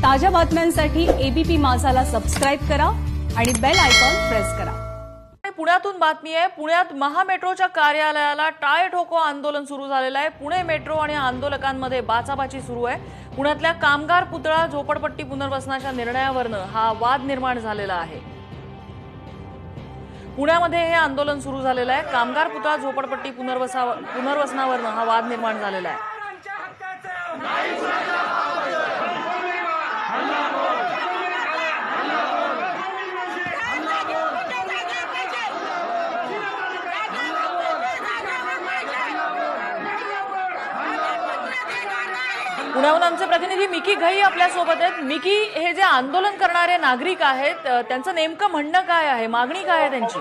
ताज्या बातम्यांसाठी ABP माझाला subscribe करा आणि बेल आयकॉन प्रेस करा। पुण्यातून बातमी आहे। पुण्यात महामेट्रोच्या कार्यालयाला टाळे ठोको आंदोलन सुरू झालेलं आहे। पुणे मेट्रो आणि आंदोलकांमध्ये बाचाबाची सुरू आहे। पुण्यातल्या कामगार पुतळा झोपडपट्टी पुनर्वसनाच्या निर्णयावरून हा वाद निर्माण झालेला आहे। पुण्यामध्ये हे आंदोलन सुरू झालेलं आहे। कामगार पुतळा झोपडपट्टी पुनर्वसनावरून हा वाद निर्माण झालेला आहे। पुण्याहून आमचे प्रतिनिधी मिकी घई आपल्या सोबत आहेत। मिकी, हे जे आंदोलन करणारे नागरिक आहेत त्यांचं नेमकं म्हणणं काय आहे, मागणी काय आहे त्यांची?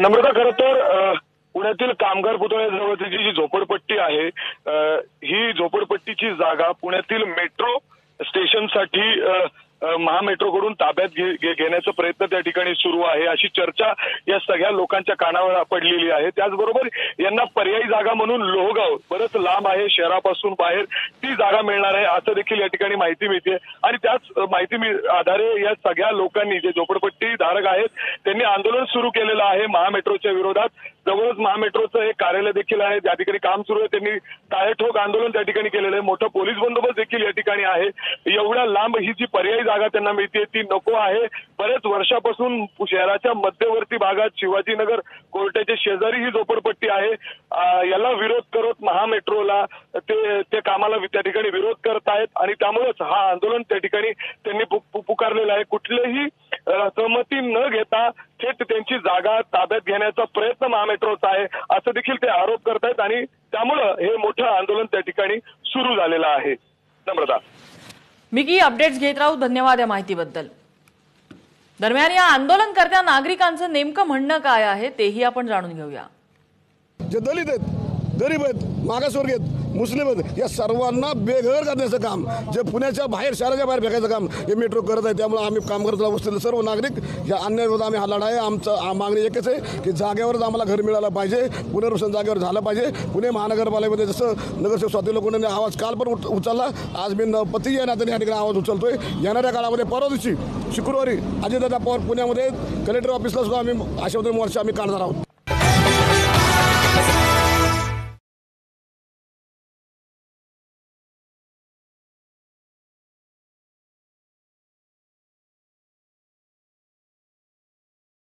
नम्रता, खरं तर पुण्यातील कामगार पुतळ्याजवळची जी झोपडपट्टी आहे ही झोपडपट्टीची जागा पुण्यातील मेट्रो स्टेशनसाठी महामेट्रोकडून ताब्यात घेण्याचा प्रयत्न त्या ठिकाणी सुरू आहे, अशी चर्चा या सगळ्या लोकांच्या कानावर पडलेली आहे। त्याचबरोबर यांना पर्यायी जागा म्हणून लोहगाव बरंच लांब आहे, शहरापासून बाहेर ती जागा मिळणार आहे असं देखील या ठिकाणी माहिती मिळते। आणि त्याच माहिती आधारे या सगळ्या लोकांनी, जे झोपडपट्टी धारक आहेत, त्यांनी आंदोलन सुरू केलेलं आहे महामेट्रोच्या विरोधात। जवळच महामेट्रोचं एक कार्यालय देखील आहे, ज्या ठिकाणी काम सुरू आहे। त्यांनी टाळेठोक आंदोलन त्या ठिकाणी केलेलं आहे। मोठा पोलीस बंदोबस्त देखील या ठिकाणी आहे। एवढ्या लांब ही जी पर्यायी जागा त्यांना मिळते ती नको आहे। बरेच वर्षापासून शहराच्या मध्यवर्ती भागात शिवाजीनगर कोर्टाच्या शेजारी ही झोपडपट्टी आहे। याला विरोध करत महामेट्रोला ते कामाला त्या ठिकाणी विरोध करत आहेत आणि त्यामुळेच हा आंदोलन त्या ठिकाणी त्यांनी पुकारलेलं आहे। कुठलेही सहमती न घेता थेट त्यांची जागा ताब्यात घेण्याचा प्रयत्न महामेट्रोचा आहे असं देखील ते आरोप करतायत आणि त्यामुळं हे मोठं आंदोलन त्या ठिकाणी सुरू झालेलं आहे। नम्रता, मिकी, अपडेट्स घेत राहू, धन्यवाद या माहितीबद्दल। दरम्यान या आंदोलनकर्त्या नागरिकांचं नेमकं म्हणणं काय आहे तेही आपण जाणून घेऊया। जे दलित आहेत, गरीब आहेत, मागासवर्गीय आहेत, मुस्लिम आहेत, या सर्वांना बेघर करण्याचं काम, जे पुण्याच्या बाहेर, शहराच्या बाहेर फेकायचं काम हे मेट्रो करत आहे। त्यामुळे आम्ही कामगार बसलेले सर्व नागरिक या अन्यायाविरोधात आम्ही हा लढा आहे। आमचं मागणी एकच आहे की जागेवरच आम्हाला घर मिळालं पाहिजे, पुनर्वसन जागेवर झालं पाहिजे। पुणे महानगरपालिकेमध्ये जसं नगरसेवक स्वाती लोखंडेंनी आवाज काल पण उचलला, आज मी पती या नात्याने या ठिकाणी आवाज उचलतोय। येणाऱ्या काळामध्ये परवा दिवशी शुक्रवारी अजितदादा पवार पुण्यामध्ये कलेक्टर ऑफिसला सुद्धा आम्ही आशावादी मोर्चा आम्ही काढणार आहोत।